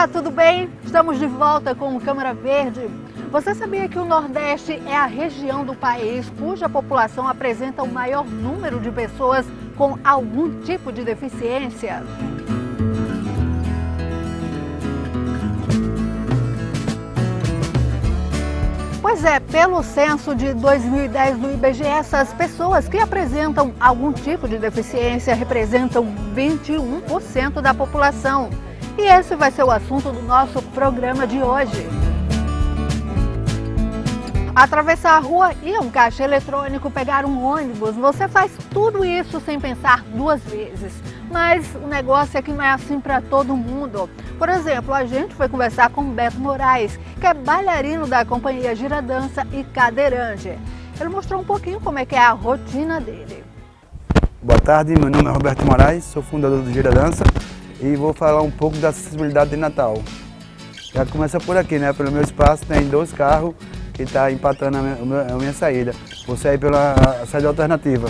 Olá, tudo bem? Estamos de volta com o Câmara Verde. Você sabia que o Nordeste é a região do país cuja população apresenta o maior número de pessoas com algum tipo de deficiência? Pois é, pelo censo de 2010 do IBGE, essas pessoas que apresentam algum tipo de deficiência representam 21% da população. E esse vai ser o assunto do nosso programa de hoje. Atravessar a rua, ir a um caixa eletrônico, pegar um ônibus, você faz tudo isso sem pensar duas vezes. Mas o negócio é que não é assim para todo mundo. Por exemplo, a gente foi conversar com o Beto Moraes, que é bailarino da companhia Giradança e cadeirante. Ele mostrou um pouquinho como é que é a rotina dele. Boa tarde, meu nome é Roberto Moraes, sou fundador do Giradança e vou falar um pouco da acessibilidade de Natal. Já começa por aqui, né? Pelo meu espaço tem 2 carros que está empatando a minha saída. Vou sair pela saída alternativa.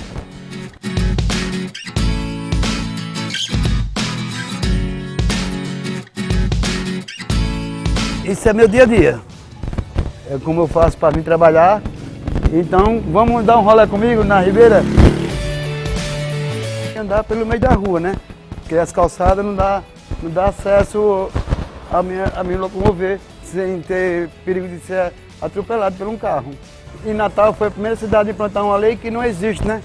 Isso é meu dia a dia. É como eu faço para vir trabalhar. Então vamos dar um rolê comigo na Ribeira? Andar pelo meio da rua, né? Porque as calçadas não dá acesso a me locomover sem ter perigo de ser atropelado por um carro. E Natal foi a primeira cidade a implantar uma lei que não existe, né?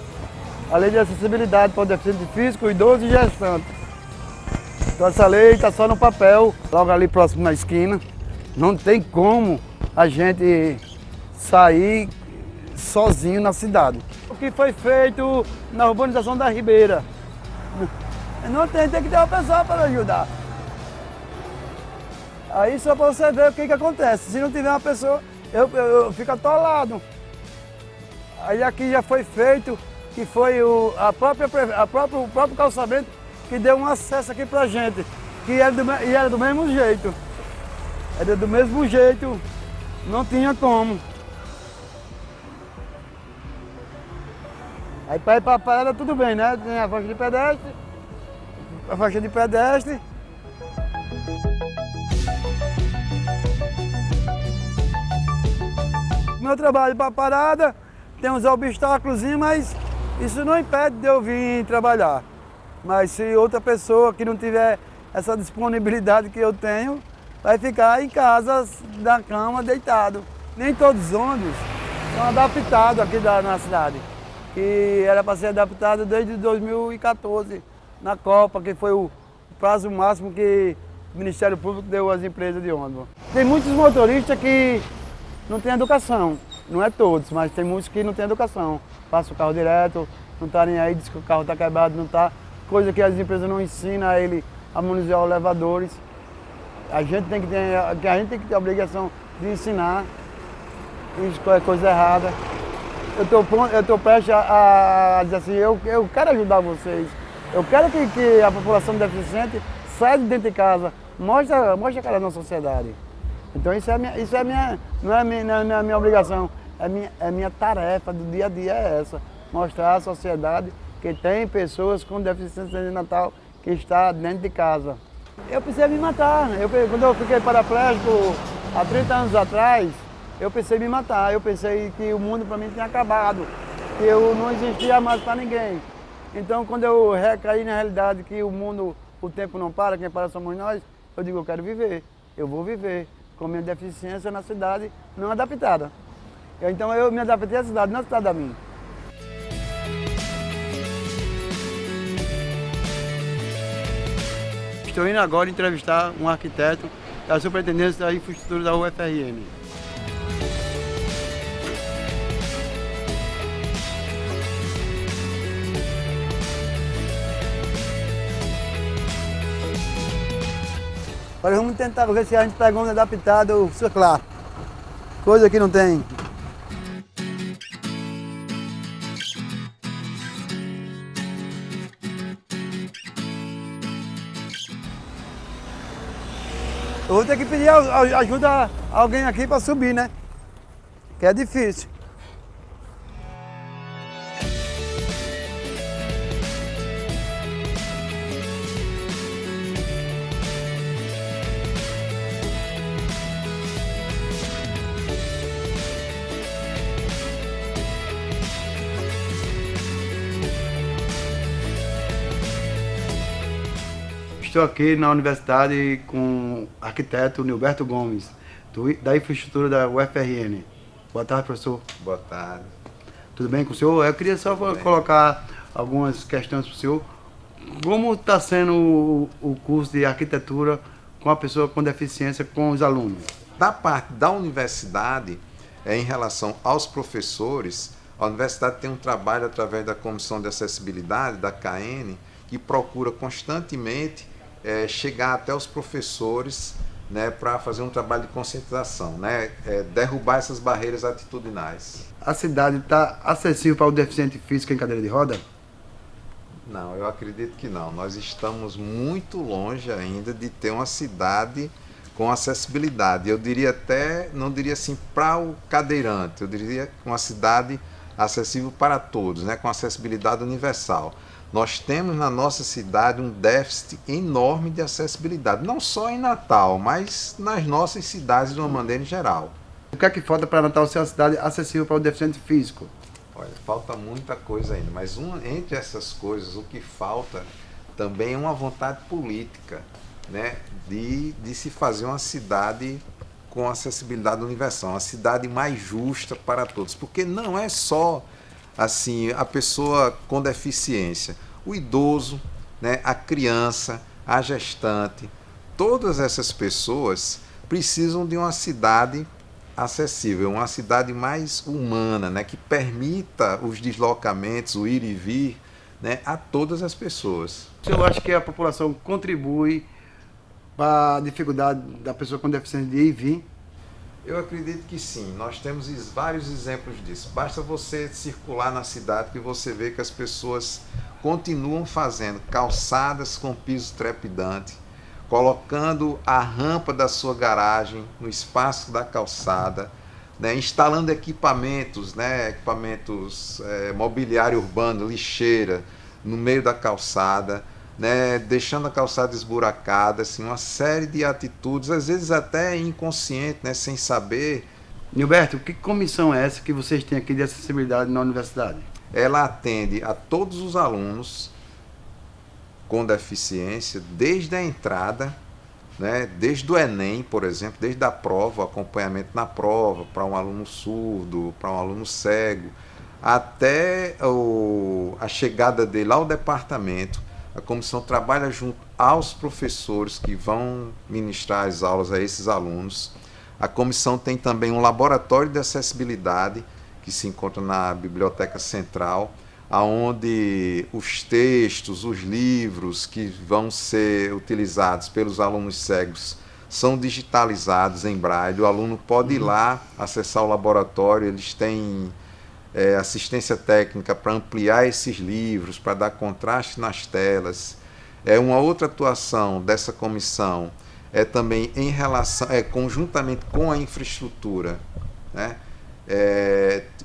A lei de acessibilidade para o deficiente físico, idoso e gestante. Então essa lei está só no papel, logo ali próximo na esquina. Não tem como a gente sair sozinho na cidade. O que foi feito na urbanização da Ribeira? Não tem que ter uma pessoa para ajudar. Aí só para você ver o que acontece. Se não tiver uma pessoa, eu fico atolado. Aí aqui já foi feito, que foi o próprio calçamento que deu um acesso aqui pra gente. Que era do mesmo jeito. Era do mesmo jeito, não tinha como. Aí para ir para a parada tudo bem, né? Tem a faixa de pedestre. Meu trabalho para a parada tem uns obstáculos, mas isso não impede de eu vir trabalhar. Mas se outra pessoa que não tiver essa disponibilidade que eu tenho, vai ficar em casa, na cama, deitado. Nem todos os ônibus são adaptados aqui na cidade. Que era para ser adaptado desde 2014, na Copa, que foi o prazo máximo que o Ministério Público deu às empresas de ônibus. Tem muitos motoristas que não têm educação, não é todos, mas tem muitos que não têm educação. Passa o carro direto, não está nem aí, diz que o carro está quebrado, não está. Coisa que as empresas não ensinam a ele a manusear os elevadores. A gente tem que ter a obrigação de ensinar, isso é coisa errada. Eu estou prestes a dizer assim, eu quero ajudar vocês. Eu quero que a população deficiente saia de dentro de casa, mostre a cara na sociedade. Então não é a minha obrigação, é minha tarefa do dia a dia é essa. Mostrar à sociedade que tem pessoas com deficiência de Natal que está dentro de casa. Eu precisei me matar. Quando eu fiquei paraplégico há 30 anos atrás, eu pensei em me matar. Eu pensei que o mundo para mim tinha acabado, que eu não existia mais para ninguém. Então, quando eu recaí na realidade que o tempo não para, quem para somos nós, eu digo, eu quero viver. Eu vou viver com minha deficiência na cidade não adaptada. Então, eu me adaptei à cidade, não à cidade a mim. Estou indo agora entrevistar um arquiteto da Superintendência da Infraestrutura da UFRN. Agora vamos tentar ver se a gente pega um adaptado circular. Coisa que não tem. Eu vou ter que pedir ajuda a alguém aqui para subir, né? Que é difícil. estou aqui na universidade com o arquiteto Nilberto Gomes, da infraestrutura da UFRN. Boa tarde, professor. Boa tarde. Tudo bem com o senhor? Eu queria só colocar algumas questões para o senhor. Como está sendo o curso de arquitetura com a pessoa com deficiência, com os alunos? Da parte da universidade, em relação aos professores, a universidade tem um trabalho através da Comissão de Acessibilidade, da CAN, que procura constantemente chegar até os professores, né, para fazer um trabalho de conscientização, né, derrubar essas barreiras atitudinais. A cidade está acessível para o deficiente físico em cadeira de roda? Não, eu acredito que não. Nós estamos muito longe ainda de ter uma cidade com acessibilidade. Eu diria até, não diria assim para o cadeirante, eu diria uma cidade acessível para todos, né, com acessibilidade universal. Nós temos na nossa cidade um déficit enorme de acessibilidade, não só em Natal, mas nas nossas cidades de uma maneira geral. O que é que falta para Natal ser uma cidade acessível para o deficiente físico? Olha, falta muita coisa ainda, mas entre essas coisas, o que falta também é uma vontade política, né, de se fazer uma cidade com acessibilidade universal, uma cidade mais justa para todos, porque não é só assim a pessoa com deficiência, o idoso, né, a criança, a gestante, todas essas pessoas precisam de uma cidade acessível, uma cidade mais humana, né, que permita os deslocamentos, o ir e vir, né, a todas as pessoas. Eu acho que a população contribui para a dificuldade da pessoa com deficiência de ir e vir. Eu acredito que sim, nós temos vários exemplos disso. Basta você circular na cidade que você vê que as pessoas continuam fazendo calçadas com piso trepidante, colocando a rampa da sua garagem no espaço da calçada, né, instalando equipamentos, né, mobiliário urbano, lixeira, no meio da calçada, né, deixando a calçada esburacada, assim, uma série de atitudes, às vezes até inconsciente, né, sem saber. Nilberto, que comissão é essa que vocês têm aqui de acessibilidade na universidade? Ela atende a todos os alunos com deficiência, desde a entrada, né, desde o Enem, por exemplo, desde a prova, o acompanhamento na prova, para um aluno surdo, para um aluno cego, até a chegada dele ao departamento. A comissão trabalha junto aos professores que vão ministrar as aulas a esses alunos. A comissão tem também um laboratório de acessibilidade que se encontra na Biblioteca Central, onde os textos, os livros que vão ser utilizados pelos alunos cegos são digitalizados em braille. O aluno pode ir lá, acessar o laboratório, eles têm assistência técnica para ampliar esses livros, para dar contraste nas telas. Uma outra atuação dessa comissão também em relação, conjuntamente com a infraestrutura, né?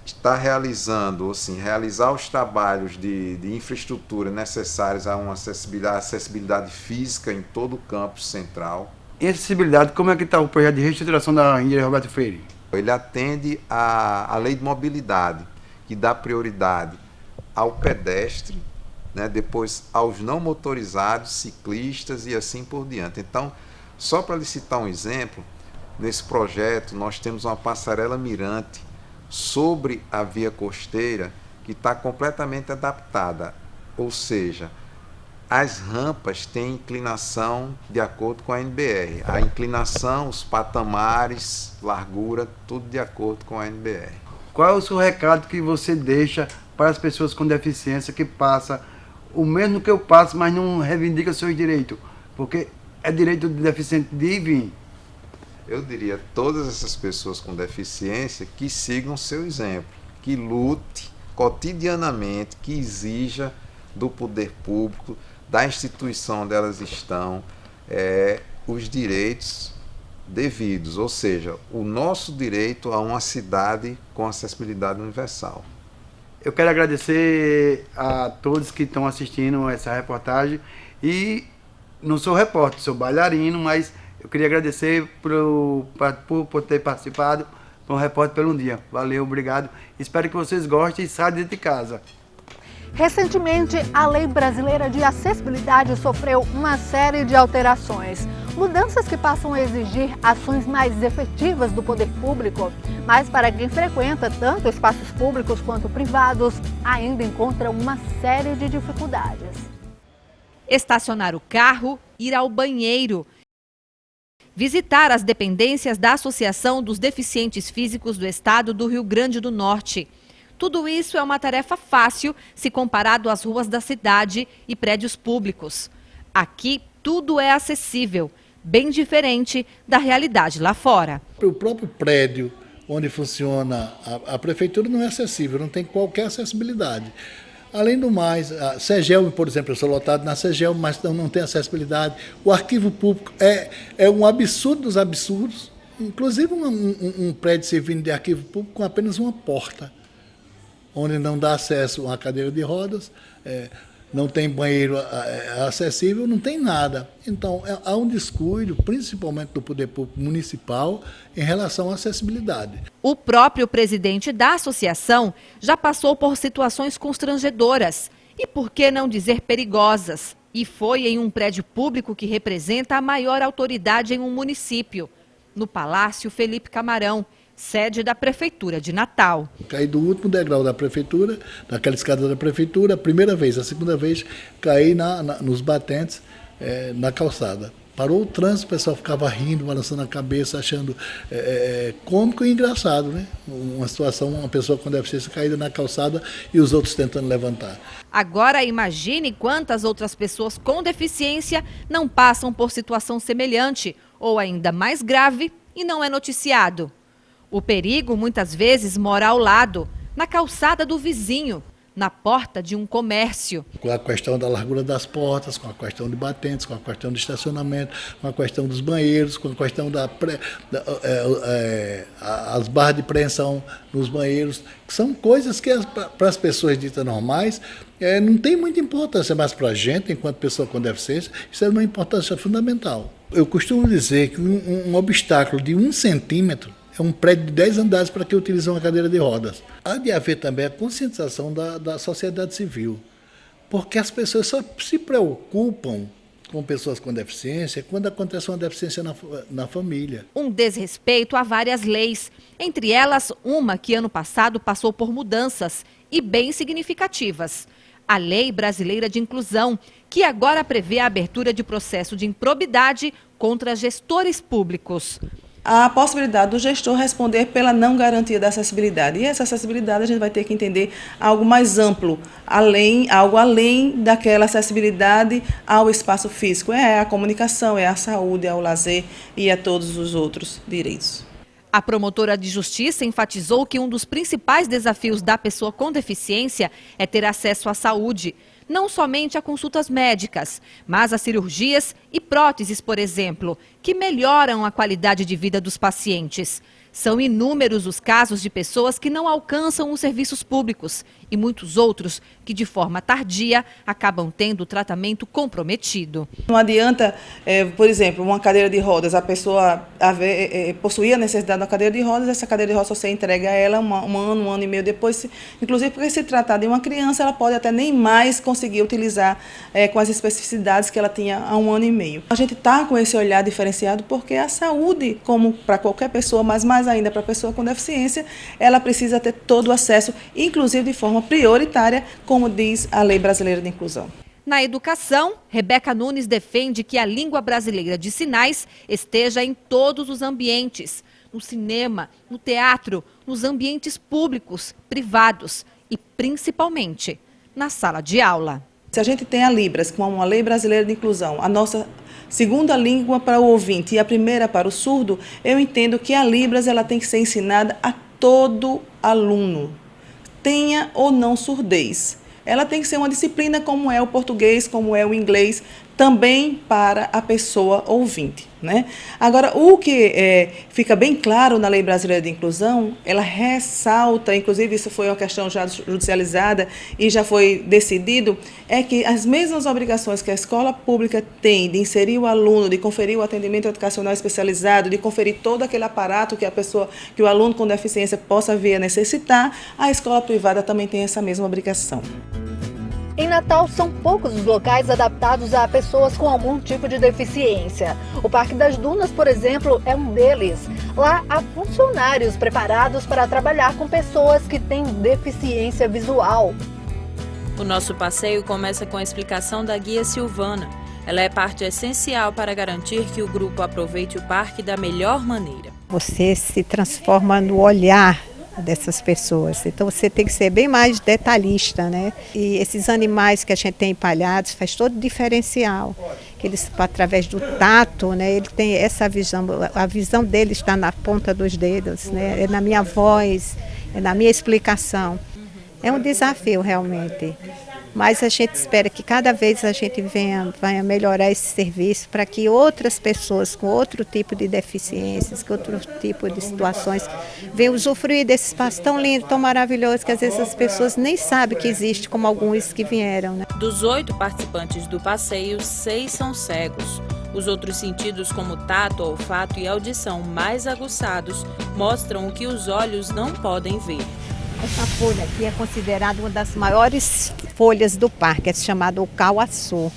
Está realizando, assim, realizar os trabalhos de infraestrutura necessários a uma acessibilidade física em todo o campus central. Em acessibilidade, como é que está o projeto de reestruturação da Engenharia Roberto Freire? Ele atende à lei de mobilidade, que dá prioridade ao pedestre, né, depois aos não motorizados, ciclistas e assim por diante. Então, só para lhe citar um exemplo, nesse projeto nós temos uma passarela mirante sobre a via costeira que está completamente adaptada, ou seja, as rampas têm inclinação de acordo com a NBR. A inclinação, os patamares, largura, tudo de acordo com a NBR. Qual é o seu recado que você deixa para as pessoas com deficiência que passa o mesmo que eu passo, mas não reivindica seus direitos? Porque é direito do deficiente de ir e vir. Eu diria a todas essas pessoas com deficiência que sigam seu exemplo, que lute cotidianamente, que exija do poder público, da instituição onde elas estão, os direitos devidos, ou seja, o nosso direito a uma cidade com acessibilidade universal. Eu quero agradecer a todos que estão assistindo essa reportagem e não sou repórter, sou bailarino, mas eu queria agradecer por ter participado do Repórter pelo Um Dia. Valeu, obrigado. Espero que vocês gostem e saiam de casa. Recentemente, a Lei Brasileira de Acessibilidade sofreu uma série de alterações. Mudanças que passam a exigir ações mais efetivas do poder público, mas para quem frequenta tanto espaços públicos quanto privados, ainda encontra uma série de dificuldades. Estacionar o carro, ir ao banheiro, visitar as dependências da Associação dos Deficientes Físicos do Estado do Rio Grande do Norte. Tudo isso é uma tarefa fácil se comparado às ruas da cidade e prédios públicos. Aqui tudo é acessível, bem diferente da realidade lá fora. O próprio prédio onde funciona a prefeitura não é acessível, não tem qualquer acessibilidade. Além do mais, a CEGEL, por exemplo, eu sou lotado na CEGEL, mas não tem acessibilidade. O arquivo público é um absurdo dos absurdos, inclusive um prédio servindo de arquivo público com apenas uma porta, onde não dá acesso a uma cadeira de rodas, não tem banheiro acessível, não tem nada. Então, há um descuido, principalmente do poder público municipal, em relação à acessibilidade. O próprio presidente da associação já passou por situações constrangedoras e, por que não dizer, perigosas. E foi em um prédio público que representa a maior autoridade em um município, no Palácio Felipe Camarão, sede da Prefeitura de Natal. Caí do último degrau da Prefeitura, daquela escada da Prefeitura, a primeira vez. A segunda vez, caí nos batentes, na calçada. Parou o trânsito, o pessoal ficava rindo, balançando a cabeça, achando cômico e engraçado, né? Uma situação, uma pessoa com deficiência caída na calçada e os outros tentando levantar. Agora imagine quantas outras pessoas com deficiência não passam por situação semelhante ou ainda mais grave e não é noticiado. O perigo muitas vezes mora ao lado, na calçada do vizinho, na porta de um comércio. Com a questão da largura das portas, com a questão de batentes, com a questão do estacionamento, com a questão dos banheiros, com a questão as barras de preensão nos banheiros, que são coisas que para as pessoas ditas normais não tem muita importância, mas para a gente, enquanto pessoa com deficiência, isso é uma importância fundamental. Eu costumo dizer que um obstáculo de 1 centímetro é um prédio de 10 andares para quem utiliza uma cadeira de rodas. Há de haver também a conscientização da sociedade civil, porque as pessoas só se preocupam com pessoas com deficiência quando acontece uma deficiência na família. Um desrespeito a várias leis, entre elas uma que ano passado passou por mudanças e bem significativas. A Lei Brasileira de Inclusão, que agora prevê a abertura de processo de improbidade contra gestores públicos. A possibilidade do gestor responder pela não garantia da acessibilidade. E essa acessibilidade a gente vai ter que entender algo mais amplo, algo além daquela acessibilidade ao espaço físico. É a comunicação, é a saúde, é o lazer e a todos os outros direitos. A promotora de justiça enfatizou que um dos principais desafios da pessoa com deficiência é ter acesso à saúde. Não somente a consultas médicas, mas a cirurgias e próteses, por exemplo, que melhoram a qualidade de vida dos pacientes. São inúmeros os casos de pessoas que não alcançam os serviços públicos e muitos outros que, de forma tardia, acabam tendo o tratamento comprometido. Não adianta, por exemplo, uma cadeira de rodas, a pessoa possuir a necessidade de uma cadeira de rodas, essa cadeira de rodas só você entrega a ela um ano e meio depois, inclusive porque se tratar de uma criança, ela pode até nem mais conseguir utilizar com as especificidades que ela tinha há 1 ano e meio. A gente está com esse olhar diferenciado porque a saúde, como para qualquer pessoa, mas mais ainda para a pessoa com deficiência, ela precisa ter todo o acesso, inclusive de forma prioritária, como diz a Lei Brasileira de Inclusão. Na educação, Rebeca Nunes defende que a língua brasileira de sinais esteja em todos os ambientes, no cinema, no teatro, nos ambientes públicos, privados e, principalmente, na sala de aula. Se a gente tem a Libras, como uma Lei Brasileira de Inclusão, a nossa segunda língua para o ouvinte e a primeira para o surdo, eu entendo que a Libras ela tem que ser ensinada a todo aluno, tenha ou não surdez. Ela tem que ser uma disciplina como é o português, como é o inglês, também para a pessoa ouvinte, né? Agora, o que fica bem claro na Lei Brasileira de Inclusão, ela ressalta, inclusive isso foi uma questão já judicializada e já foi decidido, é que as mesmas obrigações que a escola pública tem de inserir o aluno, de conferir o atendimento educacional especializado, de conferir todo aquele aparato que o aluno com deficiência possa vir a necessitar, a escola privada também tem essa mesma obrigação. Em Natal, são poucos os locais adaptados a pessoas com algum tipo de deficiência. O Parque das Dunas, por exemplo, é um deles. Lá há funcionários preparados para trabalhar com pessoas que têm deficiência visual. O nosso passeio começa com a explicação da guia Silvana. Ela é parte essencial para garantir que o grupo aproveite o parque da melhor maneira. Você se transforma no olhar dessas pessoas, então você tem que ser bem mais detalhista, né? E esses animais que a gente tem empalhados faz todo o diferencial, que eles, através do tato, né, ele tem essa visão, a visão dele está na ponta dos dedos, né? É na minha voz, é na minha explicação. É um desafio realmente, mas a gente espera que cada vez a gente venha melhorar esse serviço para que outras pessoas com outro tipo de deficiências, com outro tipo de situações, venham usufruir desse espaço tão lindo, tão maravilhoso, que às vezes as pessoas nem sabem que existe, como alguns que vieram, né? Dos 8 participantes do passeio, 6 são cegos. Os outros sentidos, como tato, olfato e audição mais aguçados, mostram o que os olhos não podem ver. Essa folha aqui é considerada uma das maiores folhas do parque, é chamada o cauaçu.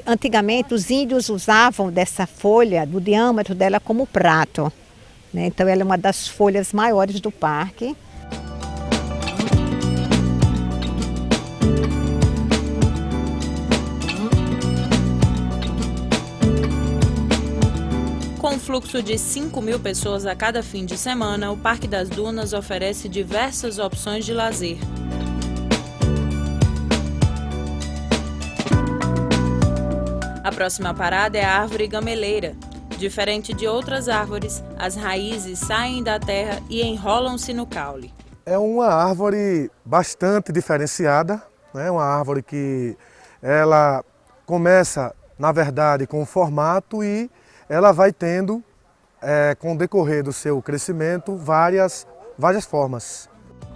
Antigamente os índios usavam dessa folha, do diâmetro dela, como prato, né? Então ela é uma das folhas maiores do parque. Com um fluxo de 5.000 pessoas a cada fim de semana, o Parque das Dunas oferece diversas opções de lazer. A próxima parada é a árvore gameleira. Diferente de outras árvores, as raízes saem da terra e enrolam-se no caule. É uma árvore bastante diferenciada, né? Uma árvore que ela começa, na verdade, com o formato e ela vai tendo, com o decorrer do seu crescimento, várias formas.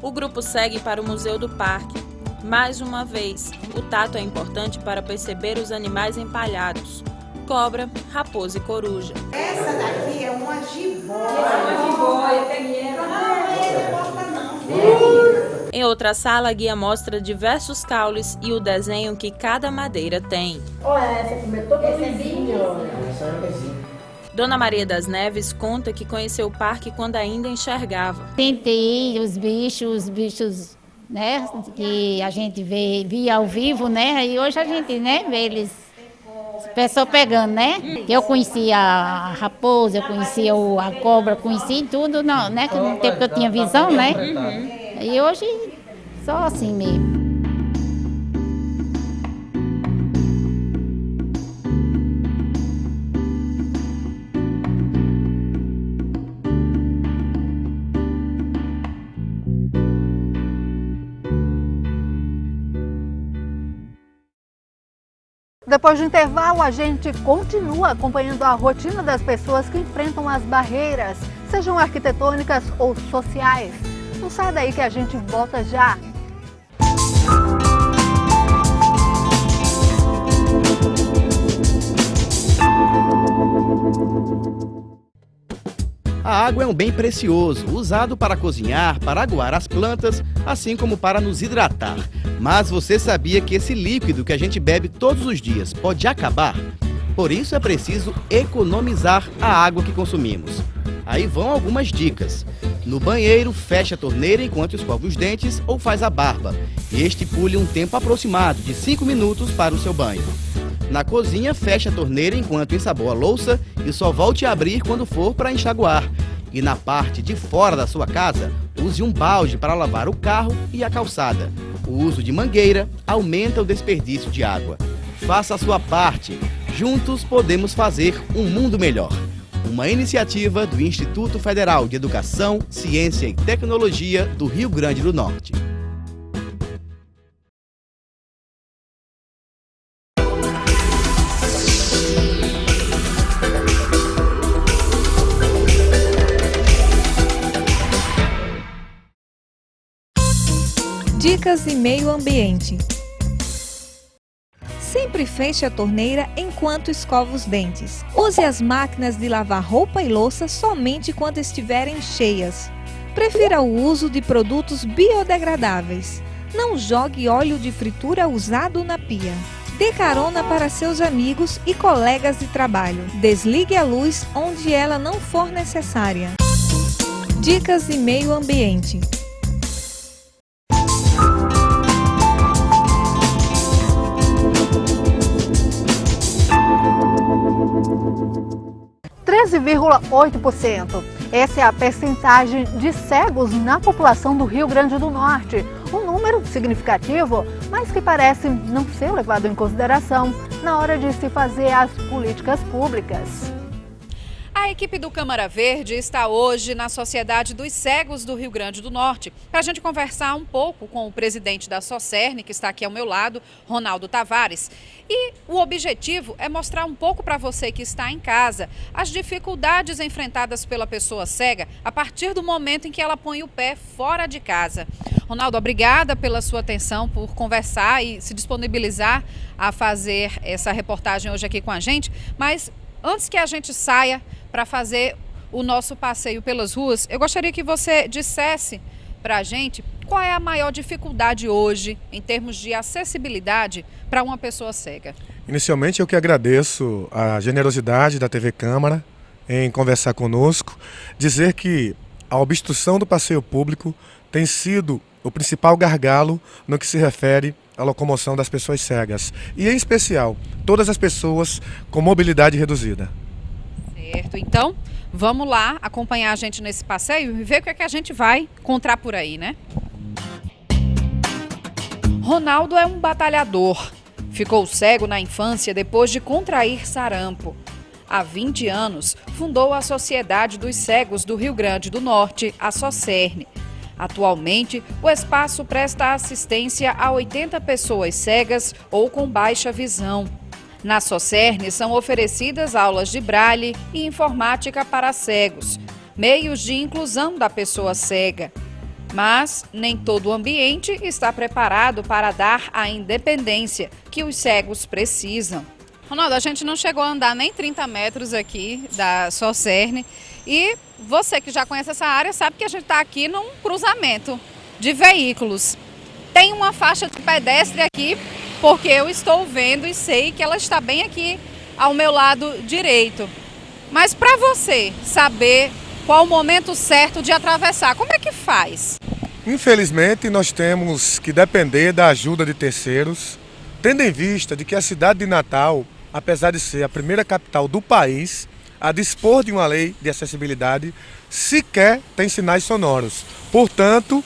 O grupo segue para o Museu do Parque. Mais uma vez, o tato é importante para perceber os animais empalhados: cobra, raposa e coruja. Essa daqui é uma jiboia. Em outra sala, a guia mostra diversos caules e o desenho que cada madeira tem. Dona Maria das Neves conta que conheceu o parque quando ainda enxergava. Tentei os bichos, né, que a gente via ao vivo, né, e hoje a gente, né, vê eles, pessoa pegando, né. Eu conhecia a raposa, eu conhecia a cobra, conhecia tudo, não, né, no tempo que eu tinha visão, né. E hoje, só assim mesmo. Depois do intervalo, a gente continua acompanhando a rotina das pessoas que enfrentam as barreiras, sejam arquitetônicas ou sociais. Não sai daí que a gente volta já. A água é um bem precioso, usado para cozinhar, para aguar as plantas, assim como para nos hidratar. Mas você sabia que esse líquido que a gente bebe todos os dias pode acabar? Por isso é preciso economizar a água que consumimos. Aí vão algumas dicas. No banheiro, feche a torneira enquanto escova os dentes ou faz a barba. E estipule um tempo aproximado de 5 minutos para o seu banho. Na cozinha, feche a torneira enquanto ensaboa a louça e só volte a abrir quando for para enxaguar. E na parte de fora da sua casa, use um balde para lavar o carro e a calçada. O uso de mangueira aumenta o desperdício de água. Faça a sua parte. Juntos podemos fazer um mundo melhor. Uma iniciativa do Instituto Federal de Educação, Ciência e Tecnologia do Rio Grande do Norte. Dicas de meio ambiente. Sempre feche a torneira enquanto escova os dentes. Use as máquinas de lavar roupa e louça somente quando estiverem cheias. Prefira o uso de produtos biodegradáveis. Não jogue óleo de fritura usado na pia. Dê carona para seus amigos e colegas de trabalho. Desligue a luz onde ela não for necessária. Dicas de meio ambiente. ,8%. Essa é a percentagem de cegos na população do Rio Grande do Norte. Um número significativo, mas que parece não ser levado em consideração na hora de se fazer as políticas públicas. A equipe do Câmara Verde está hoje na Sociedade dos Cegos do Rio Grande do Norte para a gente conversar um pouco com o presidente da SOCERN, que está aqui ao meu lado, Ronaldo Tavares. E o objetivo é mostrar um pouco para você que está em casa as dificuldades enfrentadas pela pessoa cega a partir do momento em que ela põe o pé fora de casa. Ronaldo, obrigada pela sua atenção, por conversar e se disponibilizar a fazer essa reportagem hoje aqui com a gente, mas antes que a gente saia para fazer o nosso passeio pelas ruas, eu gostaria que você dissesse para a gente qual é a maior dificuldade hoje em termos de acessibilidade para uma pessoa cega. Inicialmente eu que agradeço a generosidade da TV Câmara em conversar conosco, dizer que a obstrução do passeio público tem sido o principal gargalo no que se refere à locomoção das pessoas cegas e, em especial, todas as pessoas com mobilidade reduzida. Certo, então vamos lá acompanhar a gente nesse passeio e ver o que é que a gente vai encontrar por aí, né? Ronaldo é um batalhador. Ficou cego na infância depois de contrair sarampo. Há 20 anos, fundou a Sociedade dos Cegos do Rio Grande do Norte, a SOCERN. Atualmente, o espaço presta assistência a 80 pessoas cegas ou com baixa visão. Na SOCERN são oferecidas aulas de braille e informática para cegos, meios de inclusão da pessoa cega. Mas nem todo o ambiente está preparado para dar a independência que os cegos precisam. Ronaldo, a gente não chegou a andar nem 30 metros aqui da SOCERN e você que já conhece essa área sabe que a gente está aqui num cruzamento de veículos. Tem uma faixa de pedestre aqui porque eu estou vendo e sei que ela está bem aqui ao meu lado direito. Mas para você saber qual o momento certo de atravessar, como é que faz? Infelizmente, nós temos que depender da ajuda de terceiros, tendo em vista de que a cidade de Natal, apesar de ser a primeira capital do país a dispor de uma lei de acessibilidade, sequer tem sinais sonoros. Portanto,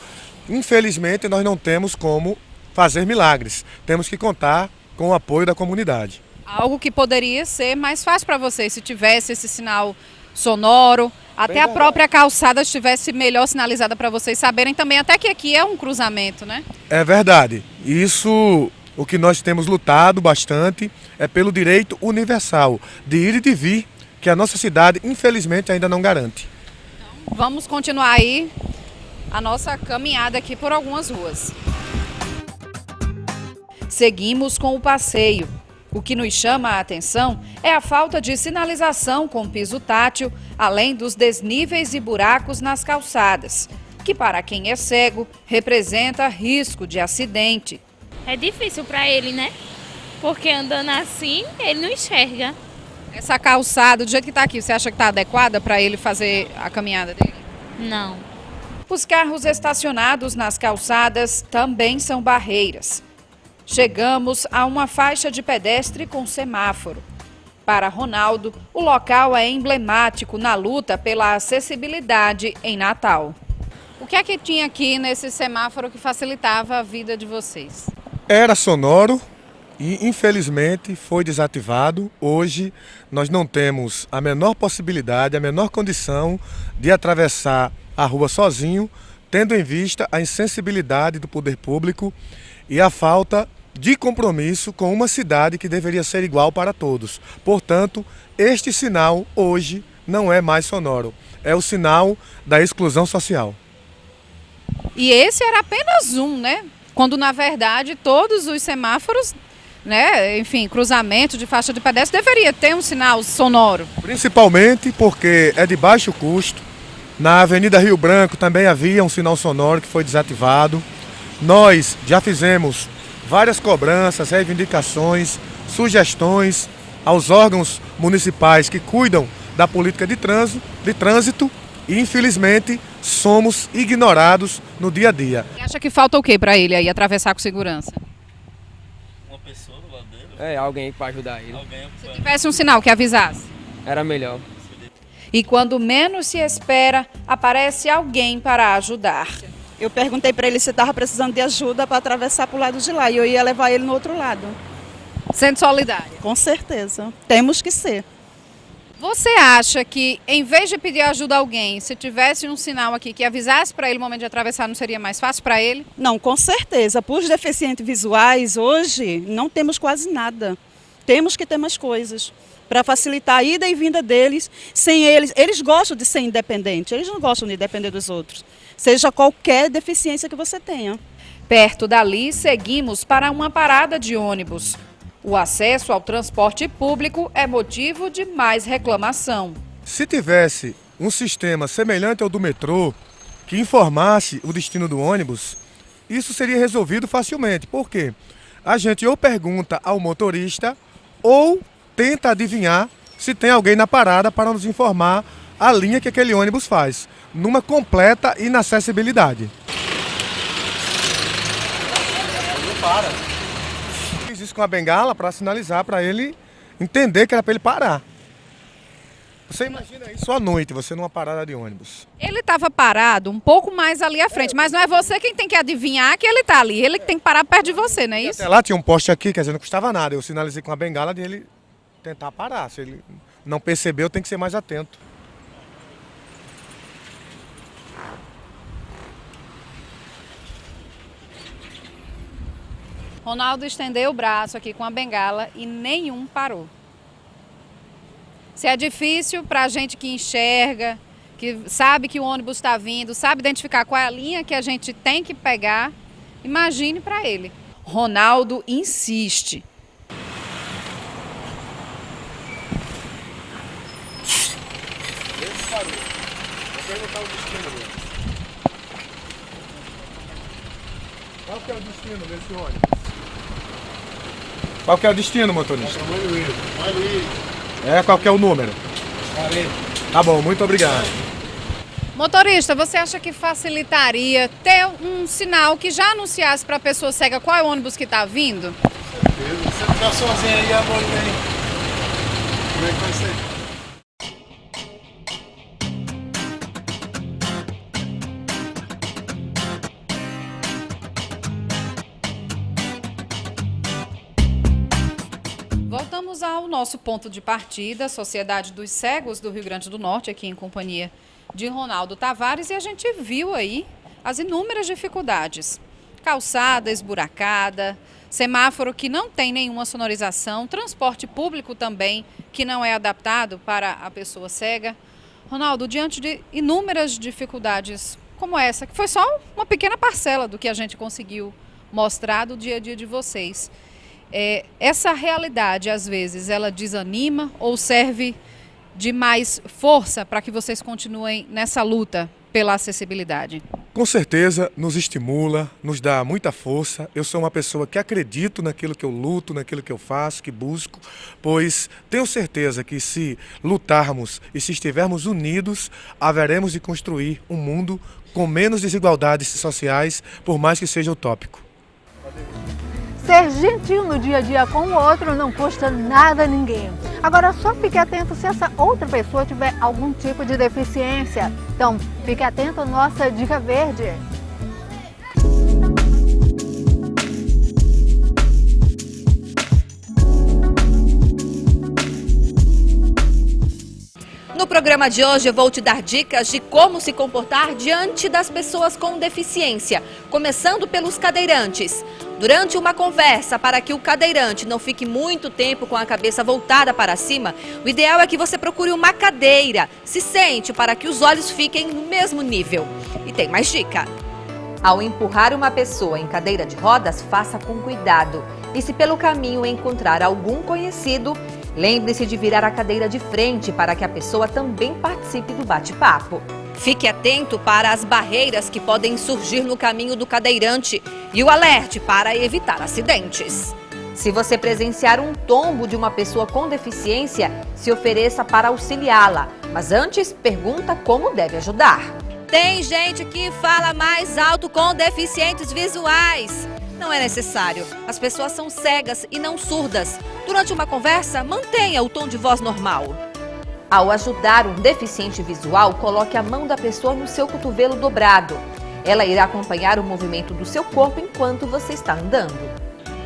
infelizmente, nós não temos como fazer milagres. Temos que contar com o apoio da comunidade. Algo que poderia ser mais fácil para vocês se tivesse esse sinal sonoro, até a própria calçada estivesse melhor sinalizada para vocês saberem também, até que aqui é um cruzamento, né? É verdade. Isso, o que nós temos lutado bastante é pelo direito universal de ir e de vir, que a nossa cidade, infelizmente, ainda não garante. Então, vamos continuar aí a nossa caminhada aqui por algumas ruas. Seguimos com o passeio. O que nos chama a atenção é a falta de sinalização com piso tátil, além dos desníveis e buracos nas calçadas, que para quem é cego representa risco de acidente. É difícil para ele, né? Porque andando assim, ele não enxerga. Essa calçada, do jeito que está aqui, você acha que está adequada para ele fazer a caminhada dele? Não. Os carros estacionados nas calçadas também são barreiras. Chegamos a uma faixa de pedestre com semáforo. Para Ronaldo, o local é emblemático na luta pela acessibilidade em Natal. O que é que tinha aqui nesse semáforo que facilitava a vida de vocês? Era sonoro e, infelizmente, foi desativado. Hoje, nós não temos a menor possibilidade, a menor condição de atravessar a rua sozinho, tendo em vista a insensibilidade do poder público e a falta de compromisso com uma cidade que deveria ser igual para todos. Portanto, este sinal hoje não é mais sonoro, é o sinal da exclusão social. E esse era apenas um, né? Quando na verdade todos os semáforos, né, enfim, cruzamento de faixa de pedestre deveria ter um sinal sonoro. Principalmente porque é de baixo custo. Na Avenida Rio Branco também havia um sinal sonoro que foi desativado. Nós já fizemos várias cobranças, reivindicações, sugestões aos órgãos municipais que cuidam da política de trânsito e, infelizmente, somos ignorados no dia a dia. Você acha que falta o que para ele aí atravessar com segurança? Uma pessoa do lado dele? Alguém para ajudar ele. Se tivesse um sinal que avisasse? Era melhor. E quando menos se espera, aparece alguém para ajudar. Eu perguntei para ele se estava precisando de ajuda para atravessar para o lado de lá e eu ia levar ele no outro lado. Sendo solidária? Com certeza. Temos que ser. Você acha que, em vez de pedir ajuda a alguém, se tivesse um sinal aqui que avisasse para ele no momento de atravessar, não seria mais fácil para ele? Não, com certeza. Para os deficientes visuais, hoje, não temos quase nada. Temos que ter mais coisas para facilitar a ida e vinda deles. Sem eles gostam de ser independentes, eles não gostam de depender dos outros. Seja qualquer deficiência que você tenha. Perto dali, seguimos para uma parada de ônibus. O acesso ao transporte público é motivo de mais reclamação. Se tivesse um sistema semelhante ao do metrô, que informasse o destino do ônibus, isso seria resolvido facilmente. Por quê? A gente ou pergunta ao motorista ou tenta adivinhar se tem alguém na parada para nos informar a linha que aquele ônibus faz, numa completa inacessibilidade. Fiz isso com a bengala para sinalizar para ele entender que era para ele parar. Você imagina isso à noite, você numa parada de ônibus. Ele estava parado um pouco mais ali à frente, mas não é você quem tem que adivinhar que ele está ali. Ele tem que parar perto de você, não é isso? Até lá tinha um poste aqui, quer dizer, não custava nada. Eu sinalizei com a bengala de ele tentar parar. Se ele não percebeu, tem que ser mais atento. Ronaldo estendeu o braço aqui com a bengala e nenhum parou. Se é difícil para a gente que enxerga, que sabe que o ônibus está vindo, sabe identificar qual é a linha que a gente tem que pegar, imagine para ele. Ronaldo insiste. Vou perguntar o destino dele. Qual que é o destino desse ônibus? Qual que é o destino, motorista? Qual que é o número? Tá bom, muito obrigado. Motorista, você acha que facilitaria ter um sinal que já anunciasse para a pessoa cega qual é o ônibus que está vindo? Se você ficar sozinho aí, amor, aí. Como é que vai ser? Voltamos ao nosso ponto de partida, Sociedade dos Cegos do Rio Grande do Norte, aqui em companhia de Ronaldo Tavares, e a gente viu aí as inúmeras dificuldades. Calçada esburacada, semáforo que não tem nenhuma sonorização, transporte público também que não é adaptado para a pessoa cega. Ronaldo, diante de inúmeras dificuldades como essa, que foi só uma pequena parcela do que a gente conseguiu mostrar do dia a dia de vocês, essa realidade, às vezes, ela desanima ou serve de mais força para que vocês continuem nessa luta pela acessibilidade? Com certeza nos estimula, nos dá muita força. Eu sou uma pessoa que acredito naquilo que eu luto, naquilo que eu faço, que busco, pois tenho certeza que se lutarmos e se estivermos unidos, haveremos de construir um mundo com menos desigualdades sociais, por mais que seja utópico. Ser gentil no dia a dia com o outro não custa nada a ninguém. Agora só fique atento se essa outra pessoa tiver algum tipo de deficiência. Então, fique atento à nossa dica verde. No programa de hoje eu vou te dar dicas de como se comportar diante das pessoas com deficiência, começando pelos cadeirantes. Durante uma conversa, para que o cadeirante não fique muito tempo com a cabeça voltada para cima, o ideal é que você procure uma cadeira. Se sente para que os olhos fiquem no mesmo nível. E tem mais dica. Ao empurrar uma pessoa em cadeira de rodas, faça com cuidado. E se pelo caminho encontrar algum conhecido, lembre-se de virar a cadeira de frente para que a pessoa também participe do bate-papo. Fique atento para as barreiras que podem surgir no caminho do cadeirante. E o alerte para evitar acidentes. Se você presenciar um tombo de uma pessoa com deficiência, se ofereça para auxiliá-la. Mas antes, pergunta como deve ajudar. Tem gente que fala mais alto com deficientes visuais. Não é necessário. As pessoas são cegas e não surdas. Durante uma conversa, mantenha o tom de voz normal. Ao ajudar um deficiente visual, coloque a mão da pessoa no seu cotovelo dobrado. Ela irá acompanhar o movimento do seu corpo enquanto você está andando.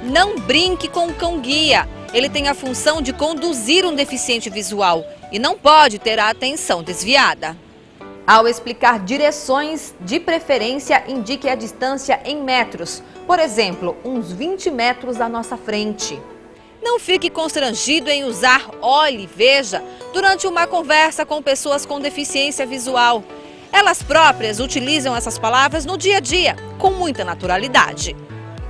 Não brinque com o cão-guia. Ele tem a função de conduzir um deficiente visual e não pode ter a atenção desviada. Ao explicar direções, de preferência, indique a distância em metros. Por exemplo, uns 20 metros à nossa frente. Não fique constrangido em usar olhe e veja durante uma conversa com pessoas com deficiência visual. Elas próprias utilizam essas palavras no dia a dia, com muita naturalidade.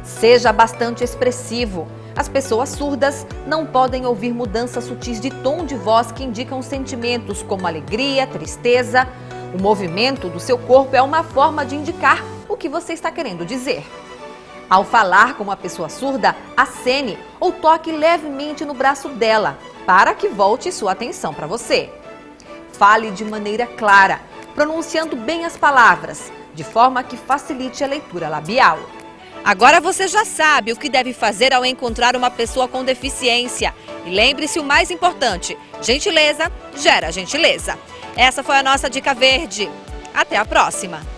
Seja bastante expressivo. As pessoas surdas não podem ouvir mudanças sutis de tom de voz que indicam sentimentos como alegria, tristeza. O movimento do seu corpo é uma forma de indicar o que você está querendo dizer. Ao falar com uma pessoa surda, acene ou toque levemente no braço dela, para que volte sua atenção para você. Fale de maneira clara, pronunciando bem as palavras, de forma que facilite a leitura labial. Agora você já sabe o que deve fazer ao encontrar uma pessoa com deficiência. E lembre-se o mais importante, gentileza gera gentileza. Essa foi a nossa Dica Verde. Até a próxima!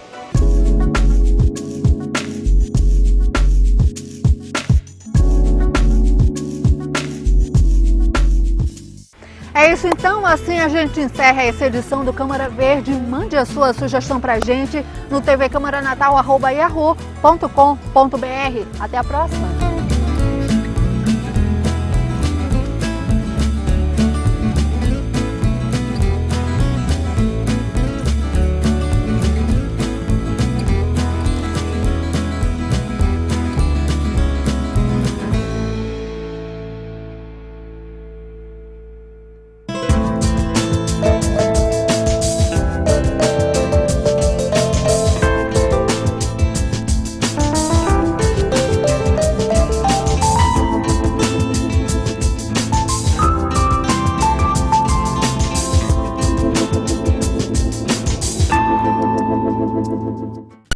É isso então, assim a gente encerra essa edição do Câmara Verde. Mande a sua sugestão pra gente no tvcamaranatal@yahoo.com.br. Até a próxima!